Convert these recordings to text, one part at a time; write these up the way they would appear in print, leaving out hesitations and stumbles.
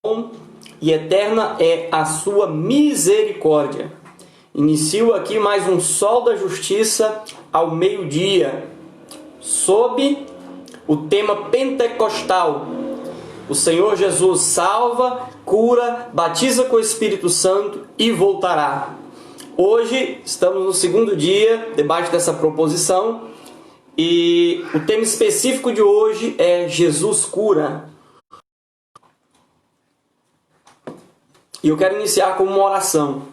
bom e eterna é a sua misericórdia. Inicio aqui mais um Sol da Justiça ao meio-dia, sob o tema pentecostal. O Senhor Jesus salva, cura, batiza com o Espírito Santo e voltará. Hoje estamos no segundo dia debaixo dessa proposição e o tema específico de hoje é Jesus cura. E eu quero iniciar com uma oração.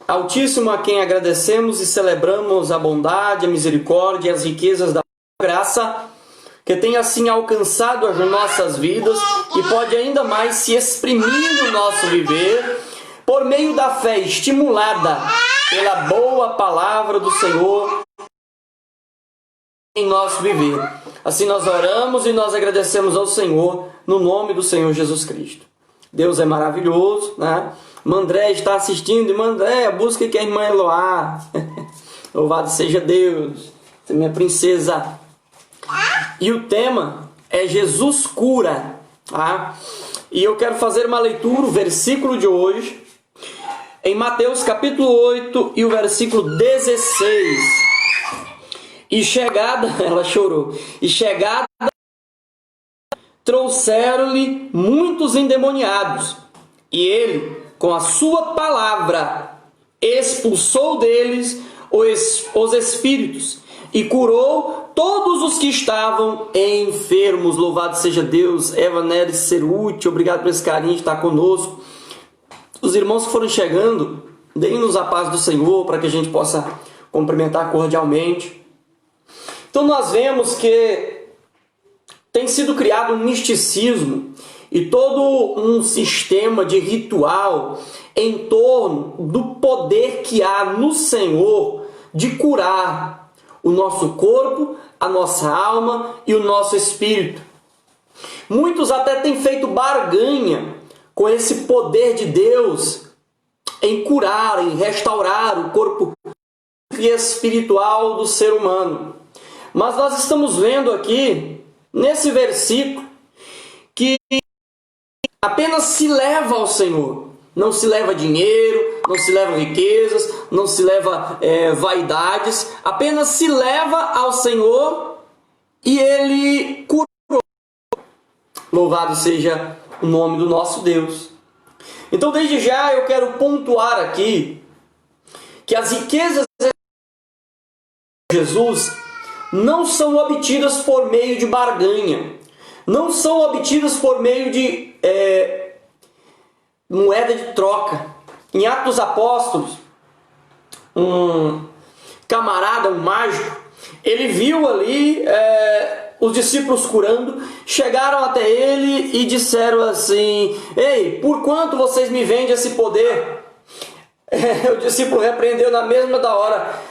Altíssimo, a quem agradecemos e celebramos a bondade, a misericórdia e as riquezas da graça, que tem assim alcançado as nossas vidas e pode ainda mais se exprimir no nosso viver, por meio da fé estimulada pela boa palavra do Senhor em nosso viver. Assim nós oramos e nós agradecemos ao Senhor, no nome do Senhor Jesus Cristo. Deus é maravilhoso, né? Mandré está assistindo, e Mandré, busca que a irmã Eloá. Louvado seja Deus, você é minha princesa. E o tema é Jesus cura, tá? E eu quero fazer uma leitura, o versículo de hoje, em Mateus capítulo 8 e o versículo 16. E chegada, ela chorou, e chegada, trouxeram-lhe muitos endemoniados, e ele, com a sua palavra, expulsou deles os espíritos, e curou todos os que estavam enfermos. Louvado seja Deus. Eva Neres Ceruti, obrigado por esse carinho de estar conosco. Os irmãos que foram chegando, deem-nos a paz do Senhor, para que a gente possa cumprimentar cordialmente. Então nós vemos que tem sido criado um misticismo e todo um sistema de ritual em torno do poder que há no Senhor de curar o nosso corpo, a nossa alma e o nosso espírito. Muitos até têm feito barganha com esse poder de Deus em curar, em restaurar o corpo espiritual do ser humano. Mas nós estamos vendo aqui, nesse versículo, que apenas se leva ao Senhor. Não se leva dinheiro, não se leva riquezas, não se leva vaidades. Apenas se leva ao Senhor e Ele curou. Louvado seja o nome do nosso Deus. Então, desde já, eu quero pontuar aqui que as riquezas de Jesus não são obtidas por meio de barganha, não são obtidas por meio de moeda de troca. Em Atos dos Apóstolos, um camarada, um mágico, ele viu ali os discípulos curando, chegaram até ele e disseram assim: ei, por quanto vocês me vendem esse poder? O discípulo repreendeu na mesma da hora: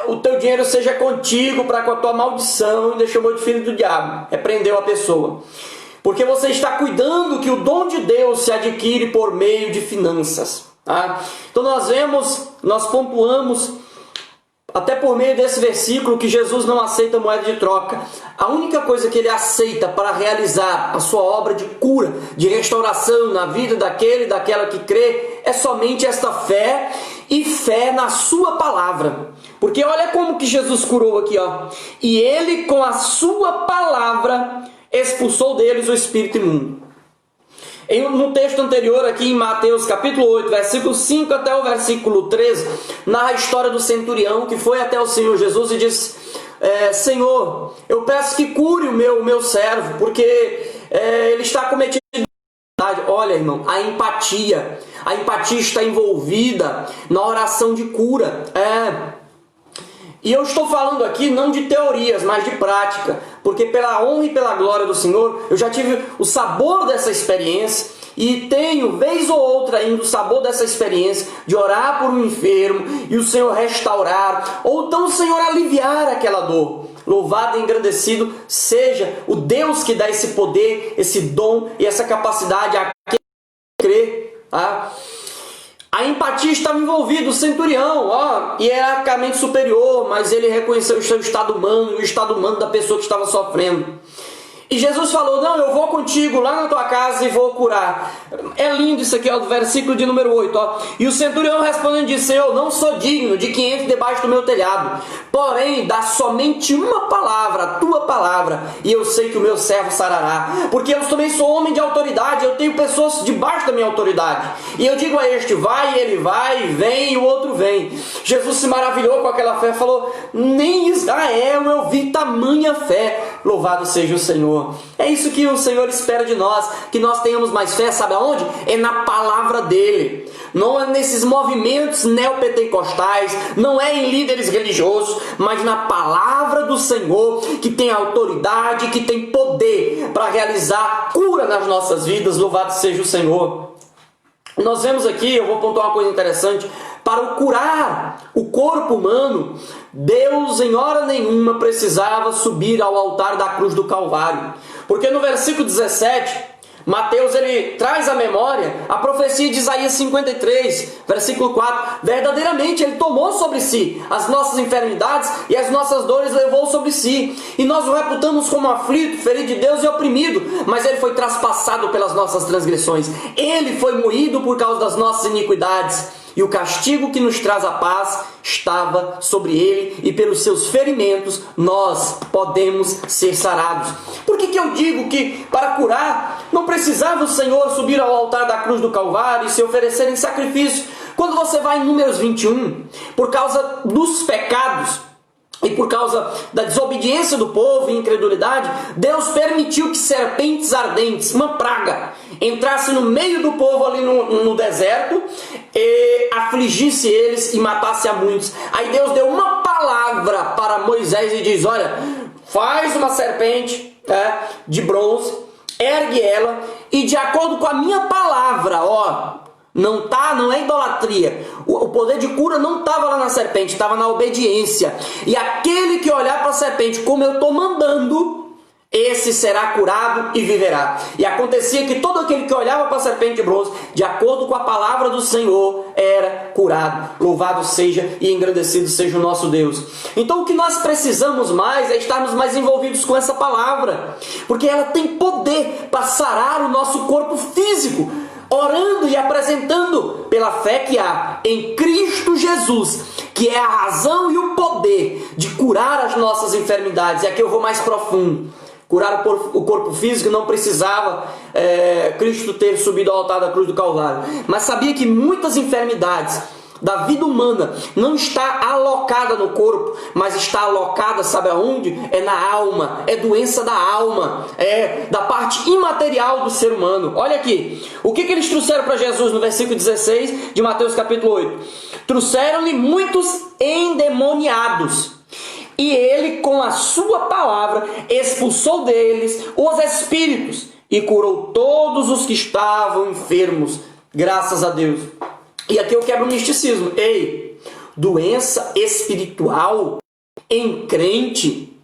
o teu dinheiro seja contigo para com a tua maldição, e ainda chamou de filho do diabo. Repreendeu a pessoa, porque você está cuidando que o dom de Deus se adquire por meio de finanças, tá? Então nós pontuamos até por meio desse versículo que Jesus não aceita moeda de troca. A única coisa que ele aceita para realizar a sua obra de cura, de restauração na vida daquele e daquela que crê, é somente esta fé e fé na sua palavra. Porque olha como que Jesus curou aqui, ó. E ele, com a sua palavra, expulsou deles o espírito imundo. No texto anterior aqui em Mateus capítulo 8, versículo 5 até o versículo 13, narra a história do centurião que foi até o Senhor Jesus e disse: Senhor, eu peço que cure o meu servo, porque ele está cometido. Olha, irmão, a empatia está envolvida na oração de cura. E eu estou falando aqui não de teorias, mas de prática, porque pela honra e pela glória do Senhor, eu já tive o sabor dessa experiência e tenho, vez ou outra ainda, o sabor dessa experiência de orar por um enfermo e o Senhor restaurar, ou então o Senhor aliviar aquela dor. Louvado e engrandecido seja o Deus que dá esse poder, esse dom e essa capacidade a quem crê, tá? A empatia estava envolvida, o centurião, hierarquicamente superior, mas ele reconheceu o seu estado humano e o estado humano da pessoa que estava sofrendo. E Jesus falou, não, eu vou contigo lá na tua casa e vou curar. É lindo isso aqui, ó, do versículo de número 8. Ó. E o centurião respondendo disse, eu não sou digno de que entre debaixo do meu telhado. Porém, dá somente uma palavra, a tua palavra, e eu sei que o meu servo sarará. Porque eu também sou homem de autoridade, eu tenho pessoas debaixo da minha autoridade. E eu digo a este, vai, e ele vai, vem, e o outro vem. Jesus se maravilhou com aquela fé, falou, nem Israel eu vi tamanha fé. Louvado seja o Senhor. É isso que o Senhor espera de nós, que nós tenhamos mais fé, sabe aonde? É na palavra dele. Não é nesses movimentos neopentecostais, não é em líderes religiosos, mas na palavra do Senhor, que tem autoridade, que tem poder para realizar cura nas nossas vidas. Louvado seja o Senhor. Nós vemos aqui, eu vou pontuar uma coisa interessante, para curar o corpo humano, Deus em hora nenhuma precisava subir ao altar da cruz do Calvário. Porque no versículo 17, Mateus ele traz à memória a profecia de Isaías 53, versículo 4. Verdadeiramente ele tomou sobre si as nossas enfermidades e as nossas dores levou sobre si. E nós o reputamos como aflito, ferido de Deus e oprimido, mas ele foi traspassado pelas nossas transgressões. Ele foi moído por causa das nossas iniquidades. E o castigo que nos traz a paz estava sobre ele, e pelos seus ferimentos nós podemos ser sarados. Por que eu digo que para curar não precisava o Senhor subir ao altar da cruz do Calvário e se oferecer em sacrifício? Quando você vai em Números 21, por causa dos pecados e por causa da desobediência do povo e incredulidade, Deus permitiu que serpentes ardentes, uma praga, entrasse no meio do povo ali no deserto e afligisse eles e matasse a muitos. Aí Deus deu uma palavra para Moisés e diz, olha, faz uma serpente de bronze, ergue ela e de acordo com a minha palavra, ó, não é idolatria. O poder de cura não estava lá na serpente, estava na obediência. E aquele que olhar para a serpente como eu estou mandando, esse será curado e viverá. E acontecia que todo aquele que olhava para a serpente de bronze, de acordo com a palavra do Senhor, era curado. Louvado seja e engrandecido seja o nosso Deus. Então o que nós precisamos mais é estarmos mais envolvidos com essa palavra, porque ela tem poder para sarar o nosso corpo físico, orando e apresentando pela fé que há em Cristo Jesus, que é a razão e o poder de curar as nossas enfermidades. E aqui eu vou mais profundo. Curar o corpo físico não precisava Cristo ter subido ao altar da cruz do Calvário. Mas sabia que muitas enfermidades da vida humana não está alocada no corpo, mas está alocada, sabe aonde? É na alma, é doença da alma, é da parte imaterial do ser humano. Olha aqui, o que eles trouxeram para Jesus no versículo 16 de Mateus capítulo 8? Trouxeram-lhe muitos endemoniados, e ele com a sua palavra expulsou deles os espíritos e curou todos os que estavam enfermos, graças a Deus. E aqui eu quebro o misticismo. Ei, doença espiritual em crente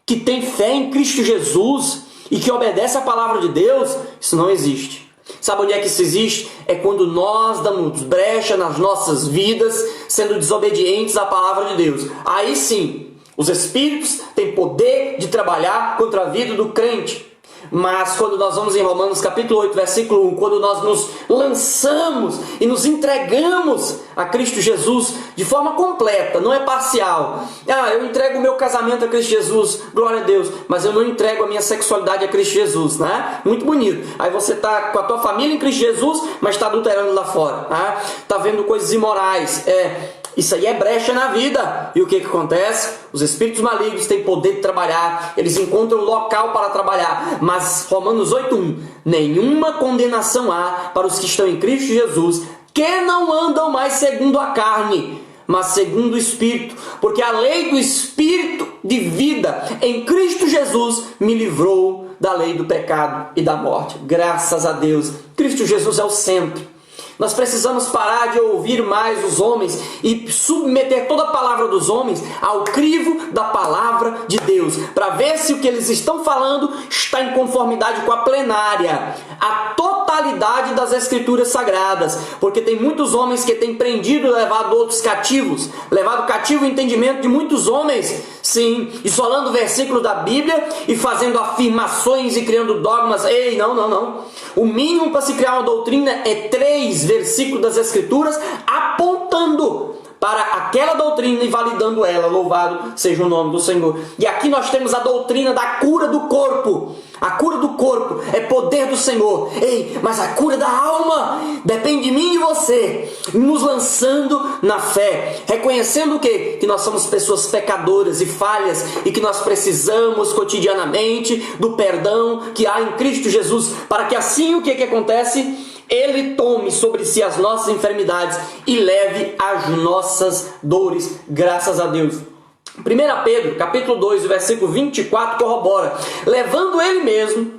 que tem fé em Cristo Jesus e que obedece à palavra de Deus, isso não existe. Sabe onde é que isso existe? É quando nós damos brecha nas nossas vidas, sendo desobedientes à palavra de Deus. Aí sim, os espíritos têm poder de trabalhar contra a vida do crente. Mas quando nós vamos em Romanos capítulo 8, versículo 1, quando nós nos lançamos e nos entregamos a Cristo Jesus de forma completa, não é parcial. Eu entrego o meu casamento a Cristo Jesus, glória a Deus, mas eu não entrego a minha sexualidade a Cristo Jesus, né? Muito bonito. Aí você está com a tua família em Cristo Jesus, mas está adulterando lá fora, né? Está vendo coisas imorais, isso aí é brecha na vida. E o que acontece? Os espíritos malignos têm poder de trabalhar, eles encontram local para trabalhar. Mas Romanos 8:1, nenhuma condenação há para os que estão em Cristo Jesus, que não andam mais segundo a carne, mas segundo o Espírito. Porque a lei do Espírito de vida em Cristo Jesus me livrou da lei do pecado e da morte. Graças a Deus. Cristo Jesus é o centro. Nós precisamos parar de ouvir mais os homens e submeter toda a palavra dos homens ao crivo da palavra de Deus, para ver se o que eles estão falando está em conformidade com a plenária, a totalidade totalidade das Escrituras Sagradas, porque tem muitos homens que têm prendido e levado outros cativos, levado cativo o entendimento de muitos homens, sim, isolando versículos da Bíblia e fazendo afirmações e criando dogmas. Ei, não. O mínimo para se criar uma doutrina é 3 versículos das Escrituras apontando para aquela doutrina e validando ela. Louvado seja o nome do Senhor. E aqui nós temos a doutrina da cura do corpo. A cura do corpo é poder do Senhor. Ei, mas a cura da alma depende de mim e de você, nos lançando na fé, reconhecendo o quê? Que nós somos pessoas pecadoras e falhas e que nós precisamos cotidianamente do perdão que há em Cristo Jesus, para que assim o que acontece? Ele tome sobre si as nossas enfermidades e leve as nossas dores, graças a Deus. 1 Pedro, capítulo 2, versículo 24, corrobora: levando ele mesmo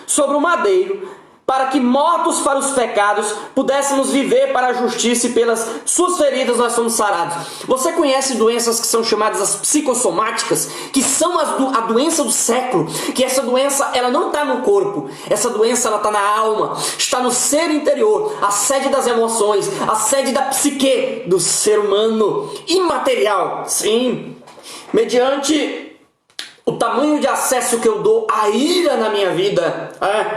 sobre o madeiro, para que, mortos para os pecados, pudéssemos viver para a justiça, e pelas suas feridas nós somos sarados. Você conhece doenças que são chamadas as psicossomáticas, que são a doença do século, que essa doença ela não está no corpo, essa doença ela está na alma, está no ser interior, a sede das emoções, a sede da psique do ser humano, imaterial, sim, mediante o tamanho de acesso que eu dou à ira na minha vida,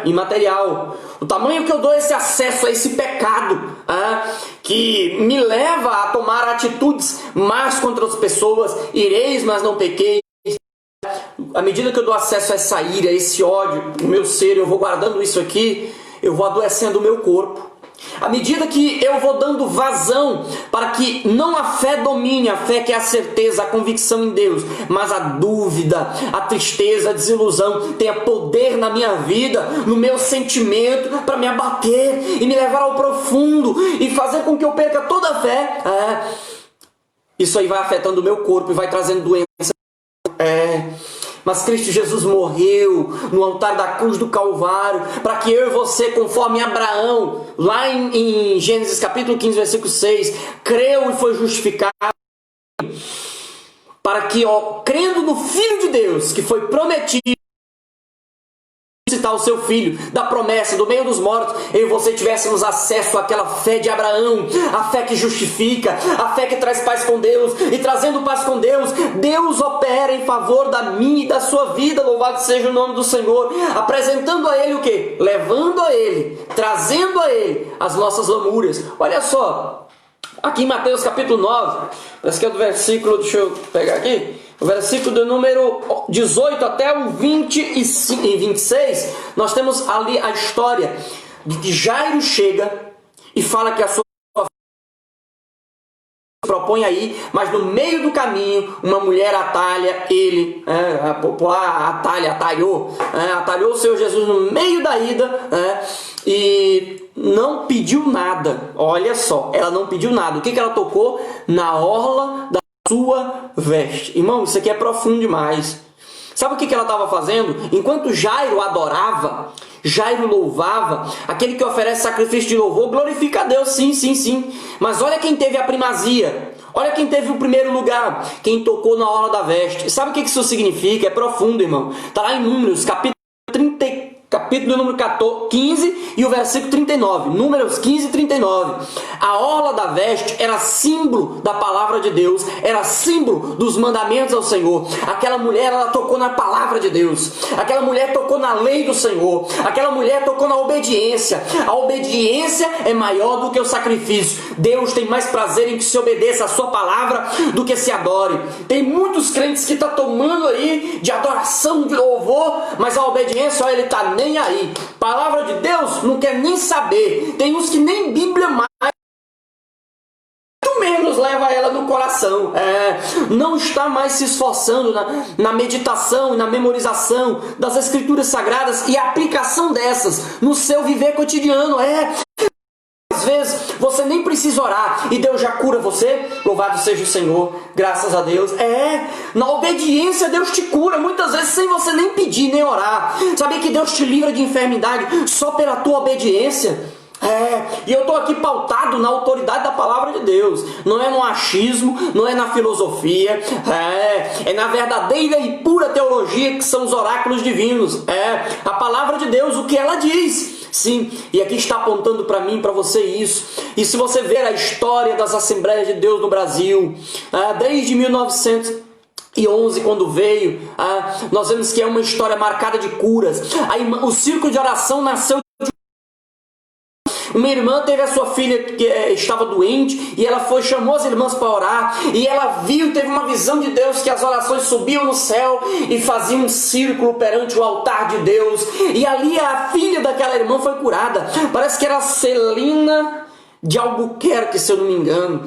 imaterial. O tamanho que eu dou esse acesso a esse pecado, que me leva a tomar atitudes más contra as pessoas. Ireis, mas não pequeis. À medida que eu dou acesso a essa ira, a esse ódio no meu ser, eu vou guardando isso aqui, eu vou adoecendo o meu corpo. À medida que eu vou dando vazão para que não a fé domine, a fé que é a certeza, a convicção em Deus, mas a dúvida, a tristeza, a desilusão tenha poder na minha vida, no meu sentimento, para me abater e me levar ao profundo e fazer com que eu perca toda a fé, isso aí vai afetando o meu corpo e vai trazendo doença. Mas Cristo Jesus morreu no altar da cruz do Calvário, para que eu e você, conforme Abraão, lá em Gênesis capítulo 15, versículo 6, creu e foi justificado, para que, crendo no Filho de Deus, que foi prometido, citar o seu filho, da promessa, do meio dos mortos, eu e você tivéssemos acesso àquela fé de Abraão, a fé que justifica, a fé que traz paz com Deus, e trazendo paz com Deus, Deus opera em favor da minha e da sua vida, louvado seja o nome do Senhor, apresentando a Ele o quê? Levando a Ele, trazendo a Ele as nossas lamúrias. Olha só, aqui em Mateus capítulo 9, parece que é do versículo, deixa eu pegar aqui, o versículo do número 18 até o 25 e 26, nós temos ali a história de que Jairo chega e fala que a sua propõe aí, mas no meio do caminho uma mulher atalha ele, a popular atalhou o Senhor Jesus no meio da ida, e não pediu nada. Olha só, ela não pediu nada. O que ela tocou? Na orla da sua veste. Irmão, isso aqui é profundo demais. Sabe o que ela estava fazendo? Enquanto Jairo adorava, Jairo louvava, aquele que oferece sacrifício de louvor glorifica a Deus, sim. Mas olha quem teve a primazia, olha quem teve o primeiro lugar, quem tocou na orla da veste. Sabe o que isso significa? É profundo, irmão. Está lá em Números, capítulo número 15 e o versículo 39. Números 15 e 39. A orla da veste era símbolo da palavra de Deus, era símbolo dos mandamentos ao Senhor. Aquela mulher, ela tocou na palavra de Deus, aquela mulher tocou na lei do Senhor, aquela mulher tocou na obediência. A obediência é maior do que o sacrifício. Deus tem mais prazer em que se obedeça a sua palavra do que se adore. Tem muitos crentes que estão tomando aí de adoração, de louvor, mas a obediência, olha, ele está nem aí. Palavra de Deus não quer nem saber. Tem uns que nem Bíblia mais, muito menos leva ela no coração. Não está mais se esforçando na meditação e na memorização das Escrituras Sagradas e a aplicação dessas no seu viver cotidiano. Às vezes você nem precisa orar e Deus já cura você. Louvado seja o Senhor, graças a Deus. Na obediência Deus te cura, muitas vezes sem você nem pedir, nem orar. Sabia que Deus te livra de enfermidade só pela tua obediência? E eu estou aqui pautado na autoridade da palavra de Deus. Não é no achismo, não é na filosofia, é na verdadeira e pura teologia, que são os oráculos divinos. A palavra de Deus, o que ela diz. Sim, e aqui está apontando para mim, para você isso. E se você ver a história das Assembleias de Deus no Brasil, desde 1911, quando veio, nós vemos que é uma história marcada de curas. O círculo de oração nasceu. Uma irmã teve a sua filha que estava doente e ela chamou as irmãs para orar, e ela teve uma visão de Deus, que as orações subiam no céu e faziam um círculo perante o altar de Deus, e ali a filha daquela irmã foi curada. Parece que era Celina de Albuquerque, se eu não me engano.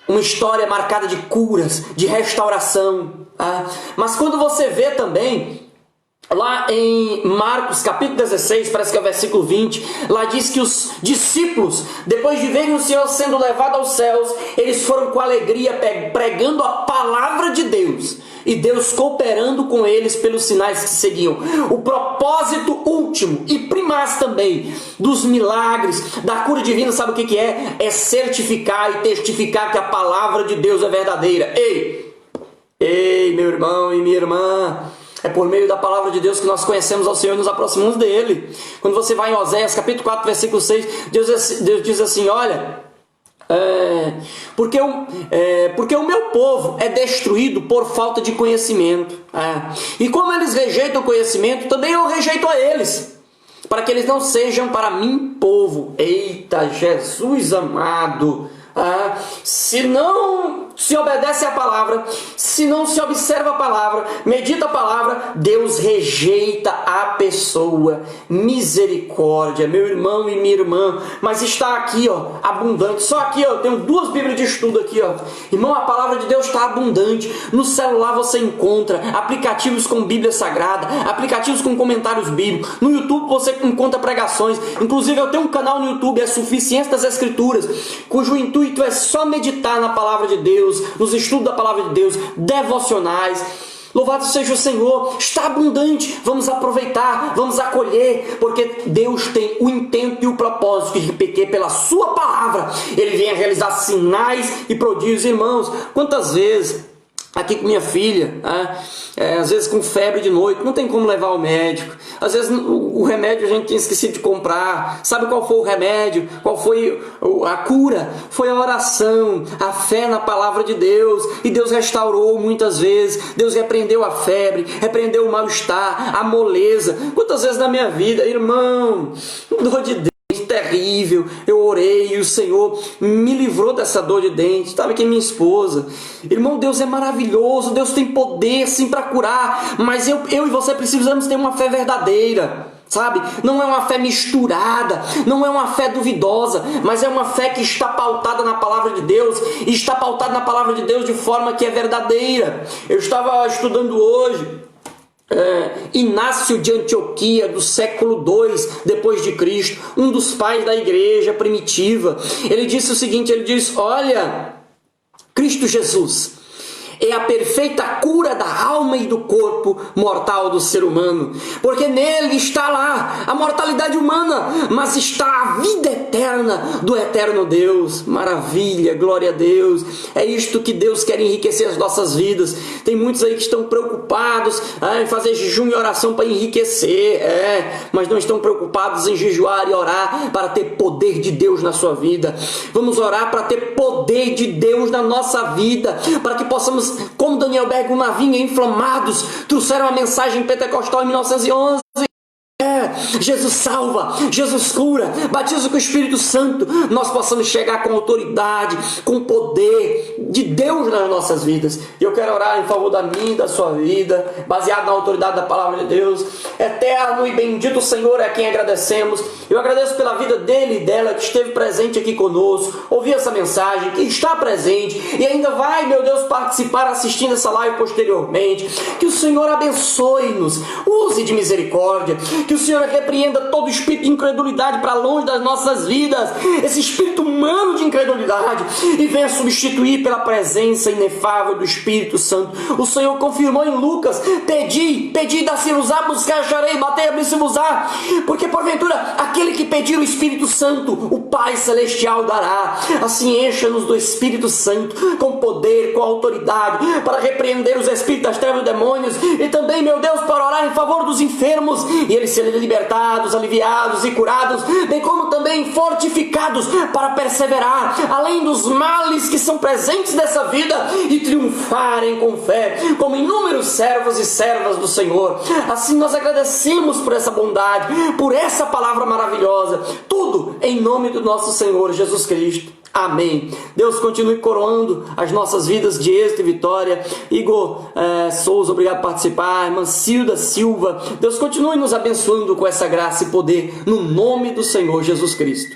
Uma história marcada de curas, de restauração. Mas quando você vê também lá em Marcos capítulo 16, parece que é o versículo 20, lá diz que os discípulos, depois de verem o Senhor sendo levado aos céus, eles foram com alegria pregando a palavra de Deus, e Deus cooperando com eles pelos sinais que seguiam. O propósito último e primaz também dos milagres, da cura divina, sabe o que é? É certificar e testificar que a palavra de Deus é verdadeira. Ei, meu irmão e minha irmã, é por meio da palavra de Deus que nós conhecemos ao Senhor e nos aproximamos dele. Quando você vai em Oséias capítulo 4, versículo 6, Deus diz assim: olha, porque o meu povo é destruído por falta de conhecimento. E como eles rejeitam o conhecimento, também eu rejeito a eles, para que eles não sejam para mim povo. Eita, Jesus amado! Se não se obedece à palavra, se não se observa a palavra, medita a palavra, Deus rejeita a pessoa. Misericórdia, meu irmão e minha irmã. Mas está aqui, abundante. Só aqui, eu tenho 2 Bíblias de estudo aqui, Irmão, a palavra de Deus está abundante. No celular você encontra aplicativos com Bíblia Sagrada, aplicativos com comentários bíblicos. No YouTube você encontra pregações. Inclusive eu tenho um canal no YouTube, é Suficiência das Escrituras, cujo intuito é só meditar na palavra de Deus, nos estudos da palavra de Deus, devocionais. Louvado seja o Senhor, está abundante. Vamos aproveitar, vamos acolher, porque Deus tem o intento e o propósito de que pela sua palavra Ele venha realizar sinais e prodígios. Irmãos, quantas vezes aqui com minha filha, às vezes com febre de noite, não tem como levar ao médico, às vezes o remédio a gente tinha esquecido de comprar. Sabe qual foi o remédio? Qual foi a cura? Foi a oração, a fé na palavra de Deus, e Deus restaurou muitas vezes. Deus repreendeu a febre, repreendeu o mal-estar, a moleza. Quantas vezes na minha vida, irmão, dor de Deus terrível, eu orei e o Senhor me livrou dessa dor de dente. Estava aqui minha esposa. Irmão, Deus é maravilhoso, Deus tem poder sim para curar, mas eu e você precisamos ter uma fé verdadeira, sabe? Não é uma fé misturada, não é uma fé duvidosa, mas é uma fé que está pautada na palavra de Deus, e está pautada na palavra de Deus de forma que é verdadeira. Eu estava estudando hoje Inácio de Antioquia, do século II depois de Cristo, um dos pais da igreja primitiva. Ele disse o seguinte, ele diz: olha, Cristo Jesus é a perfeita cura da alma e do corpo mortal do ser humano, porque nele está lá a mortalidade humana, mas está a vida eterna do eterno Deus. Maravilha, glória a Deus. É isto que Deus quer enriquecer as nossas vidas. Tem muitos aí que estão preocupados em fazer jejum e oração para enriquecer, mas não estão preocupados em jejuar e orar para ter poder de Deus na sua vida. Vamos orar para ter poder de Deus na nossa vida, para que possamos, como Daniel Berg, uma vinha inflamados, trouxeram a mensagem pentecostal em 1911. Jesus salva, Jesus cura, batiza com o Espírito Santo. Nós possamos chegar com autoridade, com poder de Deus nas nossas vidas. E eu quero orar em favor da minha e da sua vida, baseado na autoridade da palavra de Deus. Eterno e bendito Senhor é a quem agradecemos. Eu agradeço pela vida dele e dela que esteve presente aqui conosco, ouviu essa mensagem, que está presente e ainda vai, meu Deus, participar assistindo essa live posteriormente. Que o Senhor abençoe-nos, use de misericórdia, que o Senhor repreenda todo espírito de incredulidade para longe das nossas vidas, esse espírito humano de incredulidade, e venha substituir pela presença inefável do Espírito Santo. O Senhor confirmou em Lucas: pedi, dá-se-vos a buscar, acharei, batei, abri-se-vos-á, porque porventura aquele que pedir o Espírito Santo, o Pai Celestial dará. Assim encha-nos do Espírito Santo, com poder, com autoridade, para repreender os espíritos das trevas e demônios, e também, meu Deus, para orar em favor dos enfermos, e eles serem libertados, aliviados e curados, bem como também fortificados para perseverar, além dos males que são presentes dessa vida, e triunfarem com fé, como inúmeros servos e servas do Senhor. Assim nós agradecemos por essa bondade, por essa palavra maravilhosa, tudo em nome do nosso Senhor Jesus Cristo. Amém. Deus continue coroando as nossas vidas de êxito e vitória. Igor Souza, obrigado por participar. Irmã Cilda Silva, Deus continue nos abençoando com essa graça e poder, no nome do Senhor Jesus Cristo.